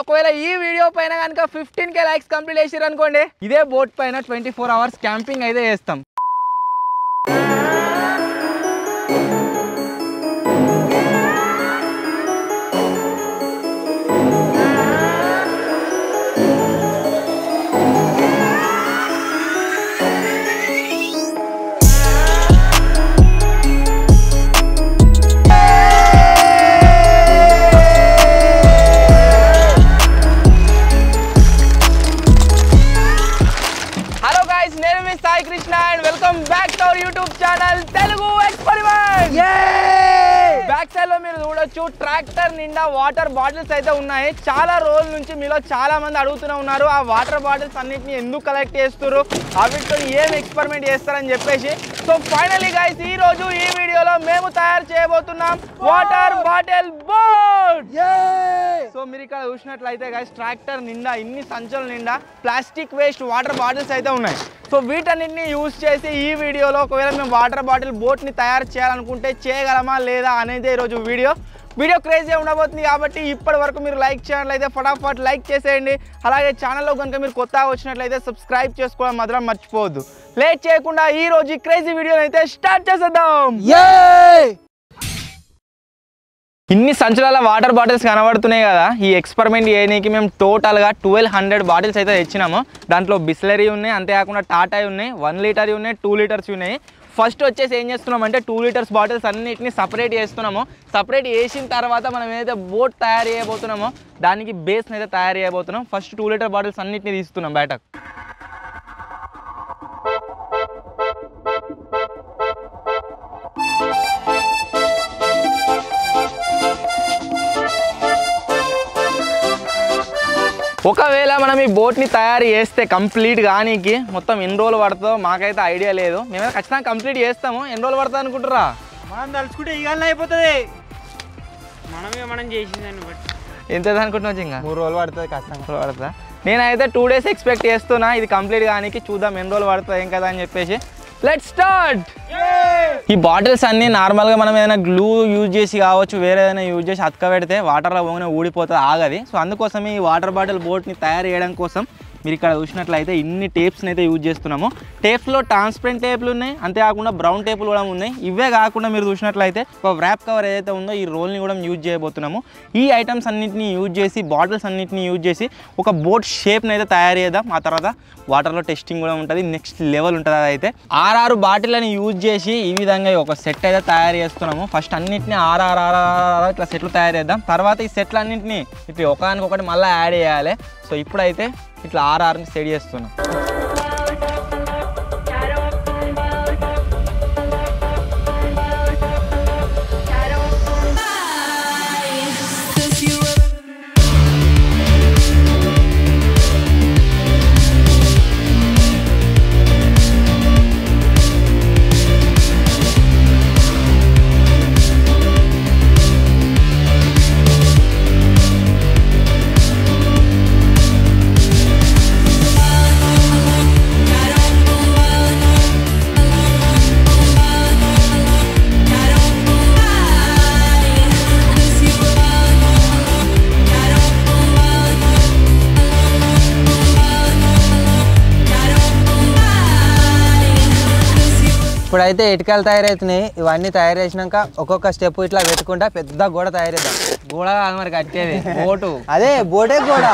ఒకవేళ ఈ వీడియో పైన కనుక 15K లైక్స్ కంప్లీట్ చేసిర్రు అనుకోండి, ఇదే బోట్ పైన 24 hours క్యాంపింగ్ అయితే చేస్తాం. ట్రాక్టర్ నిండా వాటర్ బాటిల్స్ అయితే ఉన్నాయి. చాలా రోజుల నుంచి మీలో చాలా మంది అడుగుతూనే ఉన్నారు ఆ వాటర్ బాటిల్స్ అన్నిటిని ఎందుకు కలెక్ట్ చేస్తారు, అవిటితో ఏం ఎక్స్పెరిమెంట్ చేస్తారని చెప్పేసి. సో ఫైనలీ గైస్ ఈ రోజు ఈ వీడియోలో మేము తయారు చేయబోతున్నాం వాటర్ బాటిల్ బోట్. సో మీరు ఇక్కడ చూసినట్లయితే గైస్ ట్రాక్టర్ నిండా ఇన్ని సంచుల నిండా ప్లాస్టిక్ వేస్ట్ వాటర్ బాటిల్స్ అయితే ఉన్నాయి. సో వీటన్నిటిని యూజ్ చేసి ఈ వీడియోలో ఒకవేళ మేము వాటర్ బాటిల్ బోట్ని తయారు చేయాలనుకుంటే చేయగలమా లేదా అనేది ఈరోజు వీడియో క్రేజీ ఉండబోతుంది. కాబట్టి ఇప్పటి వరకు మీరు లైక్ చేయాలైతే ఫటాఫట్ లైక్ చేసేయండి. అలాగే ఛానల్లో కనుక మీరు కొత్తగా వచ్చినట్లయితే సబ్స్క్రైబ్ చేసుకోవడం మాత్రం మర్చిపోవద్దు. లేట్ చేయకుండా ఈ రోజు క్రేజీ వీడియోని అయితే స్టార్ట్ చేసేద్దాం. ఇన్ని సంచుల వాటర్ బాటిల్స్ కనబడుతున్నాయి కదా, ఈ ఎక్స్పెరిమెంట్ చేయడానికి మేము టోటల్గా 1200 బాటిల్స్ అయితే తెచ్చినాము. దాంట్లో బిస్లరీ ఉన్నాయి, అంతేకాకుండా టాటా ఉన్నాయి, 1 లీటర్ ఉన్నాయి, 2 లీటర్స్ ఉన్నాయి. ఫస్ట్ వచ్చేసి ఏం చేస్తున్నాం అంటే 2 లీటర్స్ బాటిల్స్ అన్నిటిని సపరేట్ చేస్తున్నాము. సపరేట్ చేసిన తర్వాత మనం ఏదైతే బోట్ తయారు చేయబోతున్నామో దానికి బేస్ని అయితే తయారు చేయబోతున్నాం. ఫస్ట్ 2 లీటర్ బాటిల్స్ అన్నిటిని తీస్తున్నాం బయటకు. ఒకవేళ మనం ఈ బోట్ని తయారు చేస్తే కంప్లీట్ కానీకి మొత్తం ఎన్ని రోజులు పడుతుందో మాకైతే ఐడియా లేదు. మేమైతే ఖచ్చితంగా కంప్లీట్ చేస్తాము. ఎన్ని రోజులు పడుతుంది అనుకుంటారా? మనం తలుచుకుంటే ఇవాళ అయిపోతుంది. మనం చేసిందని బట్టి ఎంత అనుకుంటున్నావు? ఇంకా 3 రోజులు పడుతుంది, కష్టంగా పడుతుందా? నేనైతే 2 days ఎక్స్పెక్ట్ చేస్తున్నా ఇది కంప్లీట్ కానీకి. చూద్దాం ఎన్ని రోజులు పడుతుంది ఏం కదా అని చెప్పేసి. Let's start. ఈ బాటిల్స్ అన్నీ నార్మల్గా మనం ఏదైనా గ్లూ యూజ్ చేసి కావచ్చు, వేరే ఏదైనా యూజ్ చేసి అతకబెడితే వాటర్లో పోగానే ఊడిపోతుంది, ఆగది. సో అందుకోసమే ఈ వాటర్ బాటిల్ బోట్ని తయారు చేయడం కోసం మీరు ఇక్కడ చూసినట్లయితే ఇన్ని టేప్స్ని అయితే యూజ్ చేస్తున్నాము. టేప్స్లో ట్రాన్స్పరెంట్ టేపులు ఉన్నాయి, అంతేకాకుండా బ్రౌన్ టేపులు కూడా ఉన్నాయి. ఇవే కాకుండా మీరు చూసినట్లయితే ఒక ర్యాప్ కవర్ ఏదైతే ఉందో ఈ రోల్ని కూడా యూజ్ చేయబోతున్నాము. ఈ ఐటమ్స్ అన్నింటినీ యూజ్ చేసి బాటిల్స్ అన్నింటినీ యూజ్ చేసి ఒక బోట్ షేప్ని అయితే తయారు చేద్దాం. ఆ తర్వాత వాటర్లో టెస్టింగ్ కూడా ఉంటుంది, నెక్స్ట్ లెవెల్ ఉంటుంది. అదైతే 6 బాటిల్ని యూజ్ చేసి ఈ విధంగా ఒక సెట్ అయితే తయారు చేస్తున్నాము. ఫస్ట్ అన్నింటినీ 6 ఇట్లా సెట్లు తయారు చేద్దాం. తర్వాత ఈ సెట్లు అన్నింటినీ ఇట్లా ఒకదానికొకటి మళ్ళీ యాడ్ చేయాలి. సో ఇప్పుడైతే ఇట్లా 6ని సెట్ చేస్తున్నాం. ఇప్పుడైతే ఇటుకలు తయారవుతున్నాయి. ఇవన్నీ తయారు చేసినాక ఒక్కొక్క స్టెప్ ఇట్లా పెట్టుకుంటా పెద్ద గోడ తయారేద్దాం. గోడ కాదు మరి కట్టేది, బోటు. అదే బోటే గోడ.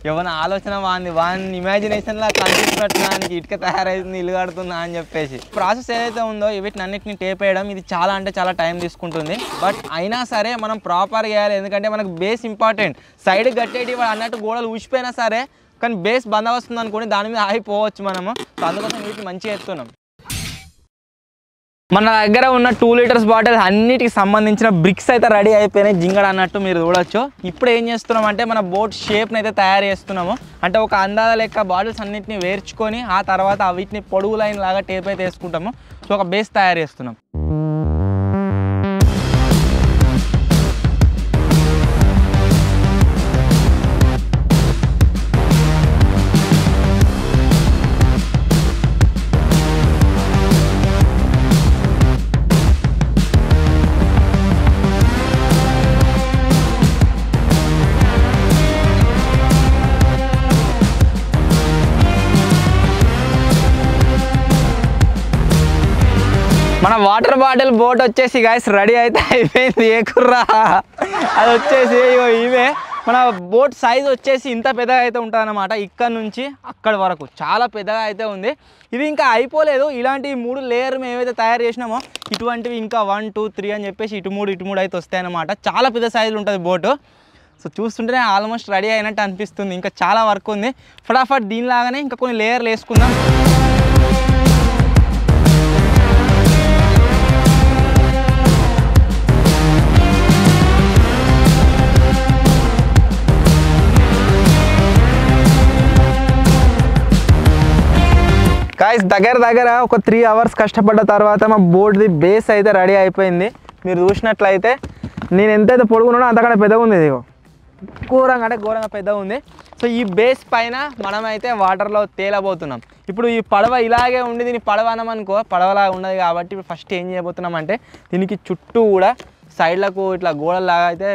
ఏమైనా ఆలోచన వాని ఇమాజినేషన్లో కనిపిస్తున్నట్టున్నానికి ఇటుక తయారైతుంది, ఇల్లు కడుతుందా అని చెప్పేసి. ప్రాసెస్ ఏదైతే ఉందో వీటిని అన్నిటిని టేప్ వేయడం ఇది చాలా అంటే చాలా టైం తీసుకుంటుంది. బట్ అయినా సరే మనం ప్రాపర్గా వేయాలి, ఎందుకంటే మనకు బేస్ ఇంపార్టెంట్. సైడ్ కట్టేటి అన్నట్టు గోడలు ఊసిపోయినా సరే కానీ బేస్ బంద వస్తుంది అనుకోండి, దాని మీద ఆగిపోవచ్చు మనము. సో అందుకోసం వీటిని మంచిగా ఎత్తున్నాం. మన దగ్గర ఉన్న 2 లీటర్స్ బాటిల్స్ అన్నిటికి సంబంధించిన బ్రిక్స్ అయితే రెడీ అయిపోయినాయి, జింగడ అన్నట్టు మీరు చూడొచ్చు. ఇప్పుడు ఏం చేస్తున్నాం అంటే మన బోట్ షేప్ని అయితే తయారు చేస్తున్నాము. అంటే ఒక అందాల లెక్క బాటిల్స్ అన్నిటిని వేర్చుకొని ఆ తర్వాత వీటిని పొడుగు లైన్ లాగా టేప్ అయితే వేసుకుంటాము. సో ఒక బేస్ తయారు చేస్తున్నాం. వాటర్ బాటిల్ బోట్ వచ్చేసి గైస్ రెడీ అయితే అయిపోయింది. ఏ కుర్రా అది వచ్చేసి ఇవే మన బోట్ సైజ్ వచ్చేసి ఇంత పెద్దగా అయితే ఉంటుంది అన్నమాట. ఇక్కడ నుంచి అక్కడి వరకు చాలా పెద్దగా అయితే ఉంది. ఇది ఇంకా అయిపోలేదు. ఇలాంటి 3 లేయర్ మేము ఏవైతే తయారు చేసినామో ఇటువంటివి ఇంకా 1 2 3 అని చెప్పేసి ఇటు మూడు అయితే వస్తాయన్నమాట. చాలా పెద్ద సైజులు ఉంటుంది బోటు. సో చూస్తుంటేనే ఆల్మోస్ట్ రెడీ అయినట్టు అనిపిస్తుంది. ఇంకా చాలా వర్క్ ఉంది. ఫటాఫట్ దీనిలాగానే ఇంకా కొన్ని లేయర్లు వేసుకుందాం. గాయ్స్ దగ్గర ఒక 3 అవర్స్ కష్టపడ్డ తర్వాత మా బోట్ది బేస్ అయితే రెడీ అయిపోయింది. మీరు చూసినట్లయితే నేను ఎంతైతే పొడుగున్నానో అంతకన్నా పెద్దగా ఉంది. ఇది ఘోరంగా అంటే ఘోరంగా పెద్దగా ఉంది. సో ఈ బేస్ పైన మనమైతే వాటర్లో తేలబోతున్నాం. ఇప్పుడు ఈ పడవ ఇలాగే ఉండి దీన్ని పడవ అనమనుకో పడవలాగా ఉండదు కాబట్టి ఇప్పుడు ఫస్ట్ ఏం చేయబోతున్నాం అంటే దీనికి చుట్టూ కూడా సైడ్లకు ఇట్లా గోడలాగా అయితే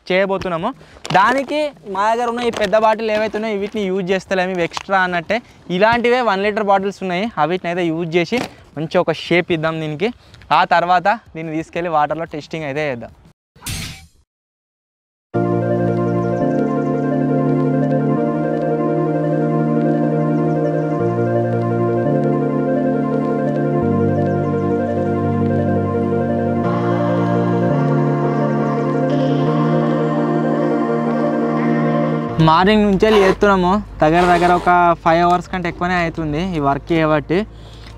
చేయబోతున్నాము. దానికి మా దగ్గర ఉన్న ఈ పెద్ద బాటిల్ ఏవైతే ఉన్నాయో వీటిని యూజ్ చేస్తలేము. ఇవి ఎక్స్ట్రా అన్నట్టే. ఇలాంటివే 1 లీటర్ బాటిల్స్ ఉన్నాయి. వీటిని అయితే యూజ్ చేసి మంచి ఒక షేప్ ఇద్దాం దీనికి. ఆ తర్వాత దీన్ని తీసుకెళ్ళి వాటర్లో టెస్టింగ్ అయితే చేద్దాం. మార్నింగ్ నుంచే చేస్తున్నాము. దగ్గర ఒక 5 అవర్స్ కంటే ఎక్కువనే అవుతుంది ఈ వర్క్ చేయబట్టి.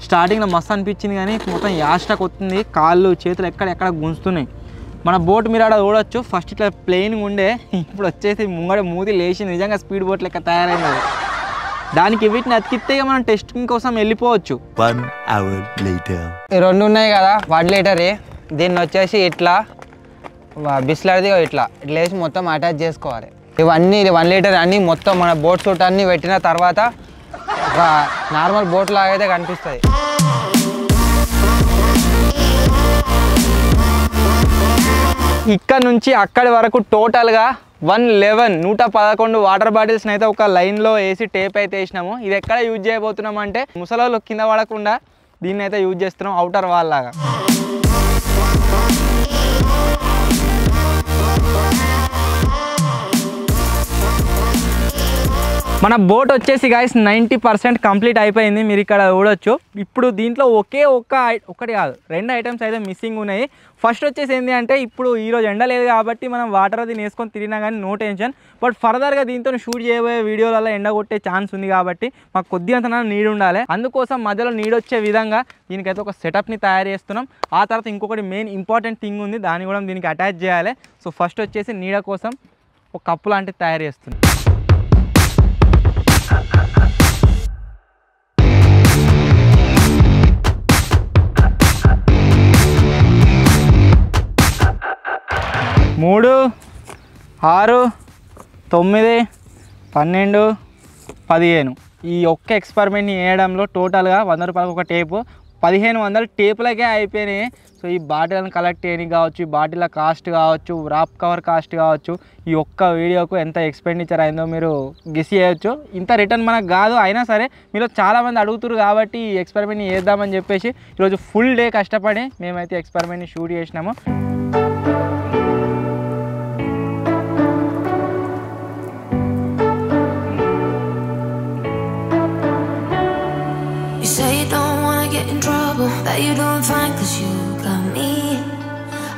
స్టార్టింగ్లో మస్తు అనిపించింది కానీ మొత్తం యాస్టాక్ వస్తుంది. కాళ్ళు చేతులు ఎక్కడ గుంజుతున్నాయి. మన బోట్ మీరు అక్కడ చూడొచ్చు. ఫస్ట్ ఇట్లా ప్లెయిన్గా ఉండే ఇప్పుడు వచ్చేసి ముంగడ మూతి లేచి నిజంగా స్పీడ్ బోట్ లెక్క తయారైంది. దానికి వీటిని అతికిస్తే మనం టెస్టింగ్ కోసం వెళ్ళిపోవచ్చు. 1 hour later. ఈ 2 ఉన్నాయి కదా 1 లీటర్. దీన్ని వచ్చేసి ఇట్లా బిస్లర్ది ఇట్లా వేసి మొత్తం అటాచ్ చేసుకోవాలి. ఇవన్నీ 1 లీటర్ అన్నీ మొత్తం మన బోట్ సూట్ అన్నీ పెట్టిన తర్వాత ఒక నార్మల్ బోట్ లాగా అయితే కనిపిస్తుంది. ఇక్కడ నుంచి అక్కడి వరకు టోటల్గా 111 వాటర్ బాటిల్స్ని అయితే ఒక లైన్లో వేసి టేప్ అయితే వేసినాము. ఇది ఎక్కడ యూజ్ చేయబోతున్నాం అంటే ముసలోళ్ళు కింద పడకుండా దీన్ని అయితే యూజ్ చేస్తున్నాం అవుటర్ వాల్ లాగా. మన బోట్ వచ్చేసి గాయస్ 90% కంప్లీట్ అయిపోయింది. మీరు ఇక్కడ చూడొచ్చు. ఇప్పుడు దీంట్లో ఒకటి కాదు 2 ఐటమ్స్ అయితే మిస్సింగ్ ఉన్నాయి. ఫస్ట్ వచ్చేసి ఏంటి అంటే ఇప్పుడు ఈరోజు ఎండ లేదు కాబట్టి మనం వాటర్ అది వేసుకొని తిరిగినా కానీ నో టెన్షన్. బట్ ఫర్దర్గా దీంతో షూట్ చేయబోయే వీడియోలలో ఎండ కొట్టే ఛాన్స్ ఉంది కాబట్టి మాకు కొద్దిగా నీడ్ ఉండాలి. అందుకోసం మధ్యలో నీడ్ వచ్చే విధంగా దీనికైతే ఒక సెటప్ని తయారు చేస్తున్నాం. ఆ తర్వాత ఇంకొకటి మెయిన్ ఇంపార్టెంట్ థింగ్ ఉంది. దాన్ని కూడా దీనికి అటాచ్ చేయాలి. సో ఫస్ట్ వచ్చేసి నీడ కోసం ఒక కప్పు లాంటిది తయారు చేస్తున్నాం. మూడు 6 9 12 15 ఈ ఒక్క ఎక్స్పెరిమెంట్ని వేయడంలో టోటల్గా 100 రూపాయలకు ఒక టేపు 1500 టేపులకే అయిపోయినాయి. సో ఈ బాటిల్ని కలెక్ట్ చేయడానికి కావచ్చు, ఈ బాటిల్ కాస్ట్ కావచ్చు, రాప్ కవర్ కాస్ట్ కావచ్చు, ఈ ఒక్క వీడియోకు ఎంత ఎక్స్పెండిచర్ అయిందో మీరు గెస్ చేయొచ్చు. ఇంత రిటర్న్ మనకు కాదు. అయినా సరే మీరు చాలామంది అడుగుతున్నారు కాబట్టి ఈ ఎక్స్పెరిమెంట్ని చేద్దామని చెప్పేసి ఈరోజు ఫుల్ డే కష్టపడి మేమైతే ఎక్స్పెరిమెంట్ని షూట్ చేసినాము. That you're doing fine cause you got me.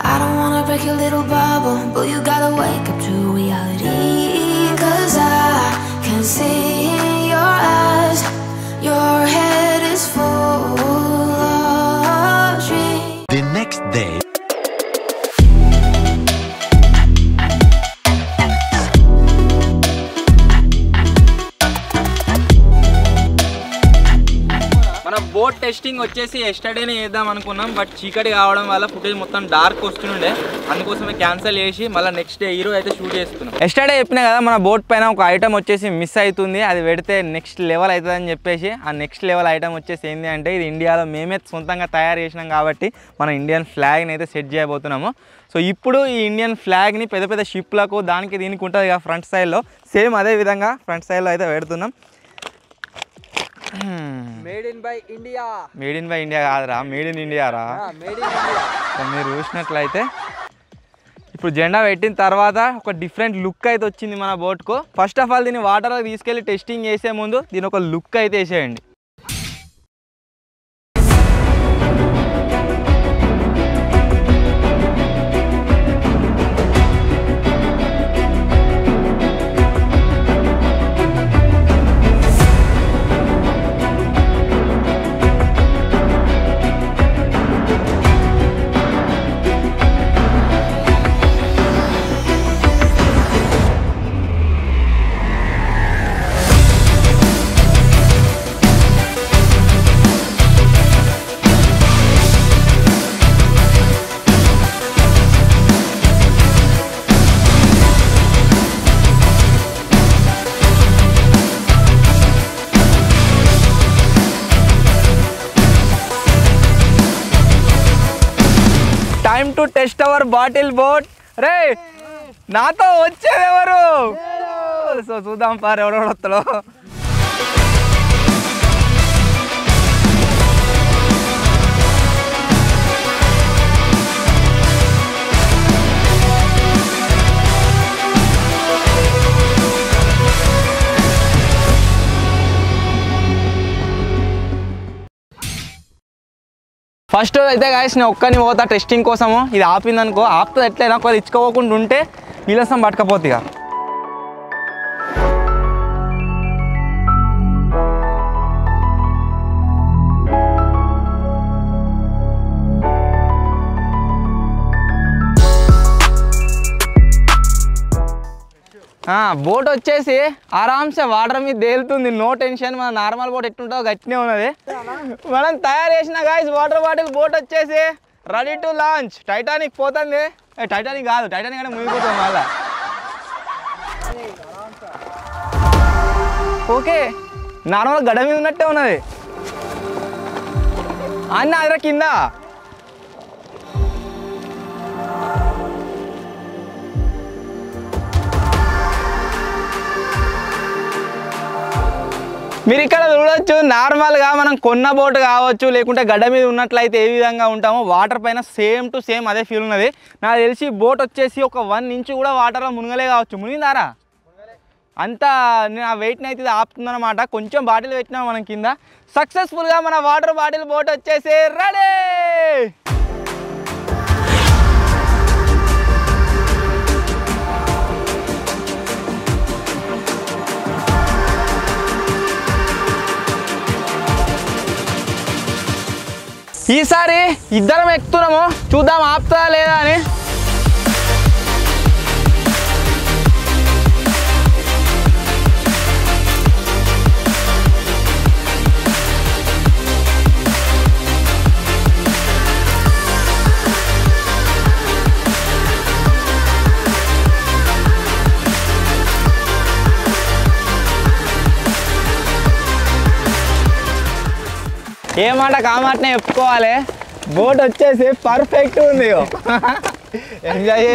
I don't wanna break your little bubble, but you gotta wake up to reality. Cause I can see in your eyes, your head is full of dreams. The next day. Boat testing వచ్చేసి ఎస్టర్డేనే చేద్దాం అనుకున్నాం. But చీకటి కావడం వల్ల footage మొత్తం dark వస్తుండే. అందుకోసమే cancel చేసి మళ్ళీ నెక్స్ట్ డే ఈరోజు అయితే షూట్ చేస్తున్నాం. ఎస్టర్డే చెప్పినా కదా మన బోట్ పైన ఒక ఐటమ్ వచ్చేసి మిస్ అవుతుంది. అది పెడితే నెక్స్ట్ లెవెల్ అవుతుందని చెప్పేసి ఆ నెక్స్ట్ లెవెల్ ఐటమ్ వచ్చేసి ఏంటి అంటే ఇది ఇండియాలో మేమే సొంతంగా తయారు చేసినాం కాబట్టి మన ఇండియన్ ఫ్లాగ్ని అయితే సెట్ చేయబోతున్నాము. సో ఇప్పుడు ఈ ఇండియన్ ఫ్లాగ్ని పెద్ద పెద్ద షిప్లకు దానికి దీనికి ఉంటుంది కదా ఫ్రంట్ సైడ్లో సేమ్ అదే విధంగా ఫ్రంట్ సైడ్లో అయితే పెడుతున్నాం. Made in by India. Made in by India కాదురా, మేడ్ ఇన్ ఇండియా రా. Made in India. మీరు చూసినట్లయితే ఇప్పుడు జెండా పెట్టిన తర్వాత ఒక డిఫరెంట్ లుక్ అయితే వచ్చింది మన బోట్కు. ఫస్ట్ ఆఫ్ ఆల్ దీన్ని వాటర్లో తీసుకెళ్ళి టెస్టింగ్ చేసే ముందు దీని ఒక లుక్ అయితే వేసేయండి. Time to test our battle bot. రే నాతో వచ్చేది ఎవరు? సో చూద్దాం పారు ఎవరెవరు వస్తాడో. ఫస్ట్ అయితే గాయస్ నేను ఒక్కని పోతా టెస్టింగ్ కోసము. ఇది ఆపిందనుకో, ఆపుతుంది ఎట్లయినా ఒకవేళ ఇచ్చుకోకుండా ఉంటే నీళ్ళసం పట్టుకపోతే ఇక. బోట్ వచ్చేసి ఆరామ్సే వాటర్ మీద తేలుతుంది, నో టెన్షన్. మన నార్మల్ బోట్ ఎట్టుంటుందో గట్టినే ఉన్నది. మనం తయారు చేసిన గాయస్ వాటర్ బాటిల్ బోట్ వచ్చేసి రెడీ టు లాంచ్. టైటానిక్ పోతుంది, టైటానిక్ కాదు, టైటానిక్ అంటే మునిగిపోతుంది మళ్ళా. ఓకే నార్మల్ గడ మీద ఉన్నట్టే ఉన్నది అన్న, అదర కింద. మీరు ఇక్కడ చూడొచ్చు, నార్మల్గా మనం కొన్న బోట్ కావచ్చు లేకుంటే గడ్డ మీద ఉన్నట్లయితే ఏ విధంగా ఉంటామో వాటర్ పైన సేమ్ టు సేమ్ అదే ఫీల్ ఉన్నది. నాకు తెలిసి బోట్ వచ్చేసి ఒక 1 ఇంచ్ కూడా వాటర్లో మునగలే కావచ్చు. మునిగిందారా? అంతా నేను ఆ వెయిట్ని అయితే ఇది ఆపుతుందన్నమాట. కొంచెం బాటిల్ పెట్టినా మనం కింద. సక్సెస్ఫుల్గా మన వాటర్ బాటిల్ బోట్ వచ్చేసి రెడీ. ఈసారి ఇద్దరం ఎక్కుతున్నాము, చూద్దాం ఆపుతా లేదా అని. ఏ మాట కామాటనే చెప్పుకోవాలి, బోట్ వచ్చేసి పర్ఫెక్ట్ ఉంది. ఎంజాయ్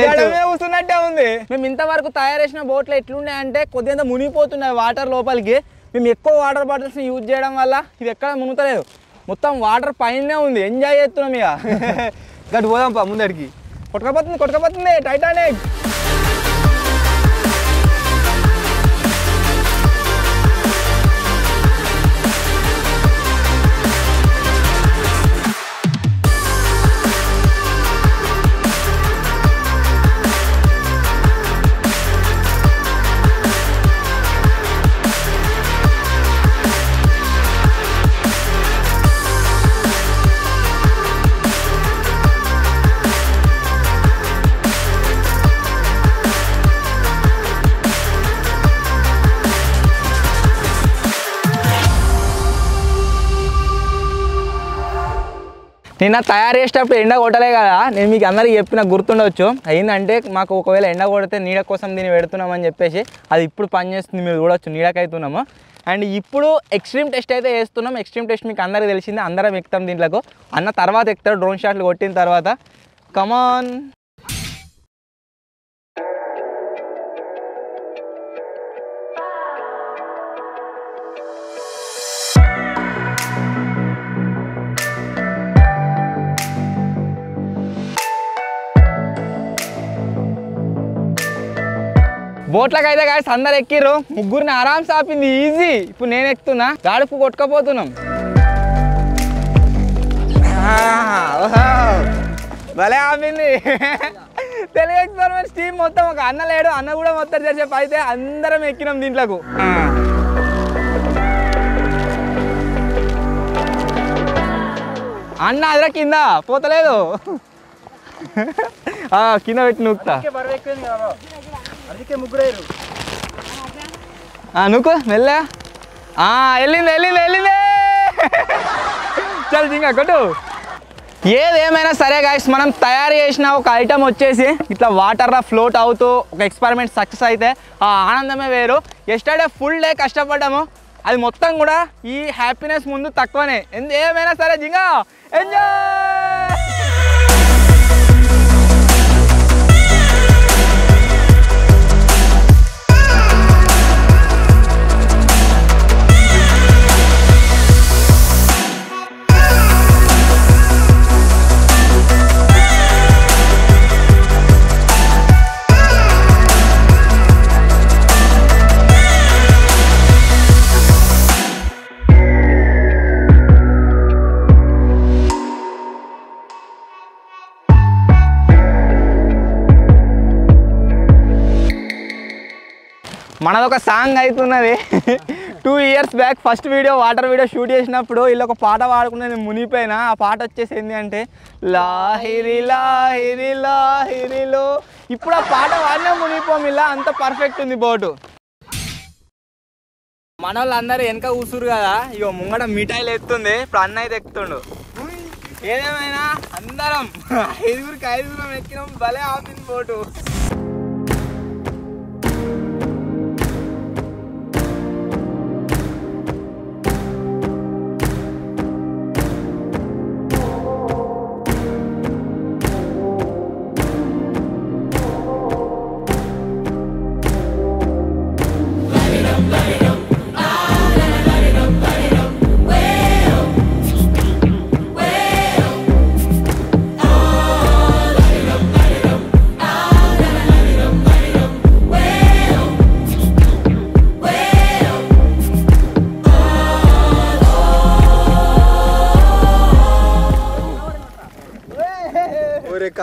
కూర్చున్నట్టే ఉంది. మేము ఇంతవరకు తయారు చేసిన బోట్లు ఎట్లుండే అంటే కొద్దిగా మునిగిపోతున్నాయి వాటర్ లోపలికి. మేము ఎక్కువ వాటర్ బాటిల్స్ని యూజ్ చేయడం వల్ల ఇది ఎక్కడ మునుగుతలేదు, మొత్తం వాటర్ పైనే ఉంది. ఎంజాయ్ చేస్తున్నాం ఇక. గట్టి పోదాంపా ముందడికి. కొట్టుకపోతుంది టైటానిక్. నిన్న తయారు చేసేటప్పుడు ఎండ కొట్టలే కదా, నేను మీకు అందరికీ చెప్పిన గుర్తుండవచ్చు. ఏంటంటే మాకు ఒకవేళ ఎండ కొడితే నీడ కోసం దీన్ని పెడుతున్నామని చెప్పేసి అది ఇప్పుడు పనిచేస్తుంది. మీరు చూడొచ్చు నీడకైతున్నాము. అండ్ ఇప్పుడు ఎక్స్ట్రీమ్ టెస్ట్ అయితే వేస్తున్నాం. ఎక్స్ట్రీమ్ టెస్ట్ మీకు అందరికీ తెలిసిందే, అందరం ఎక్కుతాం దీంట్లోకి. అన్న తర్వాత ఎక్కుతారు డ్రోన్ షాట్లు కొట్టిన తర్వాత. కమాన్. బోట్లకు అయితే గాయస్ అందరు ఎక్కిర్రు, ముగ్గురిని ఆరామ్స్ ఆపింది ఈజీ. ఇప్పుడు నేను ఎక్కుతున్నా, గాడుపు కొట్టుకపోతున్నాం. భలే ఆపింది. తెలుగు ఎక్స్పెరిమెంట్స్ టీమ్ మొత్తం, ఒక అన్న లేడు, అన్న కూడా మొత్తం చేసేపు అయితే అందరం ఎక్కినాం దీంట్లోకు. అన్న అదరా కింద పోతలేదు, కింద పెట్టి నూకుతా. నూకు మెల్లె. వెళ్ళింది వెళ్ళింది వెళ్ళింది. చల్ జింగా కొట్టు. ఏదేమైనా సరే గాయస్, మనం తయారు చేసిన ఒక ఐటమ్ వచ్చేసి ఇట్లా వాటర్లో ఫ్లోట్ అవుతూ ఒక ఎక్స్పెరిమెంట్ సక్సెస్ అయితే ఆ ఆనందమే వేరు. ఎస్టర్డే ఫుల్ డే కష్టపడ్డాము, అది మొత్తం కూడా ఈ హ్యాపీనెస్ ముందు తక్కువనే. ఏమైనా సరే జింగా ఎంజాయ్. మనదొక సాంగ్ అవుతున్నది. 2 years back first video water video shoot చేసినప్పుడు వీళ్ళు ఒక పాట పాడుకునే నేను మునిపోయినా. ఆ పాట వచ్చేసి ఏంటి అంటే లాహిరి లాహిరి లాహిరిలో. ఇప్పుడు ఆ పాట వాడినా మునిపోం, ఇలా అంత పర్ఫెక్ట్ ఉంది బోటు. మన వాళ్ళందరూ వెనక కూసురు కదా, ఇగో ముంగడ మిఠాయిలు ఎత్తుంది. ఇప్పుడు అన్న అయితే ఎక్కుతుండు. ఏదేమైనా అందరం 5 ఎక్కినాం, భలే ఆపింది బోటు.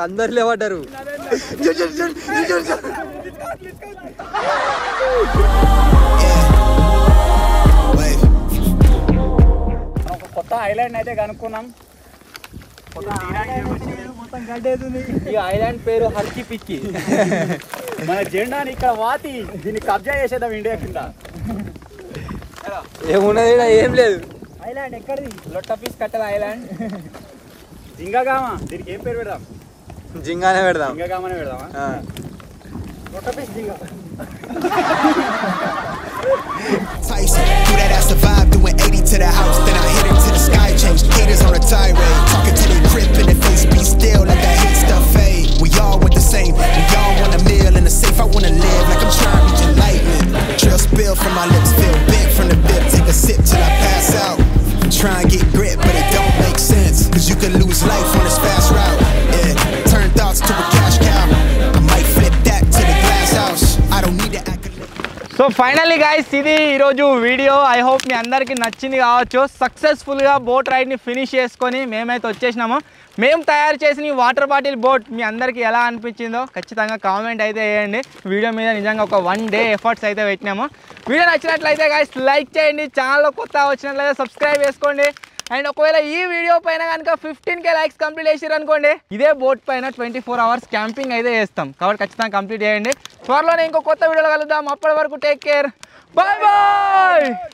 అందరు లేవడ్డారు. కొత్త ఐలాండ్ అయితే కనుక్కున్నాం. ఈ ఐలాండ్ పేరు హర్కి పిక్కి. మన జెండాని ఇక్కడ వాతి దీన్ని కబ్జా చేసేద్దాం ఇండియా కింద. ఏమున్నది ఏం లేదు. ఐలాండ్ ఎక్కడిది? లొట్ట పీస్ కట్టల ఐలాండ్. జింగాగామా, దీనికి ఏం పేరు పెడదాం? జింగానే పెడదాం. జింగాగామనే పెడదామా? Tyson, do that, I survived doing 80 to the house, then I hit him to the sky, changed haters on a tirade, talking to their crib in the face, be still, let that hit stuff fade. We all want the same, we all want a meal in the safe, I wanna live like I'm trying to reach enlightenment. Trail spill from my lips, feel big from the bib, take a sip till I pass out. Try and get grip, but it don't make sense, cause you could lose life on this fast route. Yeah, turn thoughts to a cash cow, I might flip that to the glass house, I don't need to act. So finally guys, ఇది ఈరోజు video. I hope మీ అందరికీ నచ్చింది కావచ్చు. సక్సెస్ఫుల్గా boat రైడ్ని finish చేసుకొని మేమైతే వచ్చేసినాము. మేము తయారు చేసిన ఈ వాటర్ బాటిల్ బోట్ మీ అందరికీ ఎలా అనిపించిందో ఖచ్చితంగా కామెంట్ అయితే వేయండి. వీడియో మీద నిజంగా ఒక 1 day ఎఫర్ట్స్ అయితే పెట్టినాము. వీడియో నచ్చినట్లయితే గాయ్స్ లైక్ చేయండి, ఛానల్లో కొత్త వచ్చినట్లయితే సబ్స్క్రైబ్ చేసుకోండి. అండ్ ఒకవేళ ఈ వీడియో పైన కనుక 15K లైక్స్ కంప్లీట్ చేసారు అనుకోండి, ఇదే బోట్ పైన 24 hours క్యాంపింగ్ అయితే చేస్తాం. కాబట్టి ఖచ్చితంగా కంప్లీట్ చేయండి. త్వరలోనే ఇంకో కొత్త వీడియోలో కలుద్దాం. అప్పటి వరకు టేక్ కేర్, బాయ్ బాయ్.